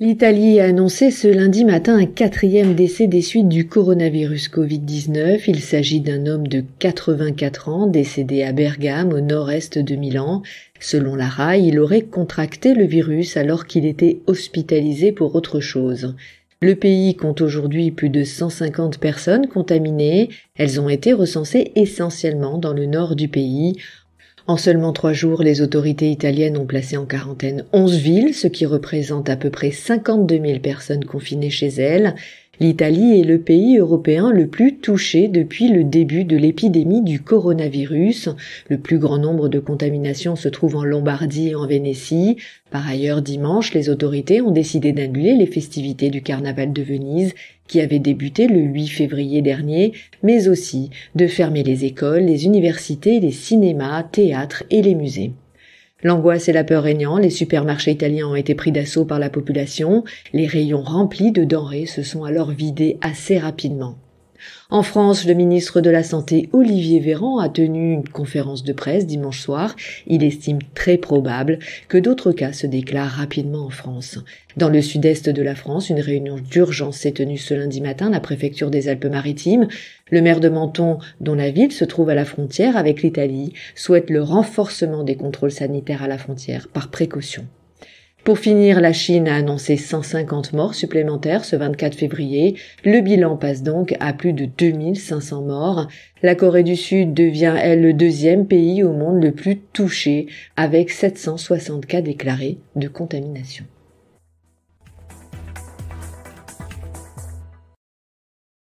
L'Italie a annoncé ce lundi matin un 4e décès des suites du coronavirus Covid-19. Il s'agit d'un homme de 84 ans décédé à Bergame, au nord-est de Milan. Selon la RAI, il aurait contracté le virus alors qu'il était hospitalisé pour autre chose. Le pays compte aujourd'hui plus de 150 personnes contaminées. Elles ont été recensées essentiellement dans le nord du pays. En seulement 3 jours, les autorités italiennes ont placé en quarantaine 11 villes, ce qui représente à peu près 52 000 personnes confinées chez elles. L'Italie est le pays européen le plus touché depuis le début de l'épidémie du coronavirus. Le plus grand nombre de contaminations se trouve en Lombardie et en Vénétie. Par ailleurs, dimanche, les autorités ont décidé d'annuler les festivités du carnaval de Venise, qui avaient débuté le 8 février dernier, mais aussi de fermer les écoles, les universités, les cinémas, théâtres et les musées. L'angoisse et la peur régnant, les supermarchés italiens ont été pris d'assaut par la population. Les rayons remplis de denrées se sont alors vidés assez rapidement. En France, le ministre de la Santé, Olivier Véran, a tenu une conférence de presse dimanche soir. Il estime très probable que d'autres cas se déclarent rapidement en France. Dans le sud-est de la France, une réunion d'urgence s'est tenue ce lundi matin à la préfecture des Alpes-Maritimes. Le maire de Menton, dont la ville se trouve à la frontière avec l'Italie, souhaite le renforcement des contrôles sanitaires à la frontière par précaution. Pour finir, la Chine a annoncé 150 morts supplémentaires ce 24 février. Le bilan passe donc à plus de 2500 morts. La Corée du Sud devient, elle, le 2e pays au monde le plus touché, avec 760 cas déclarés de contamination.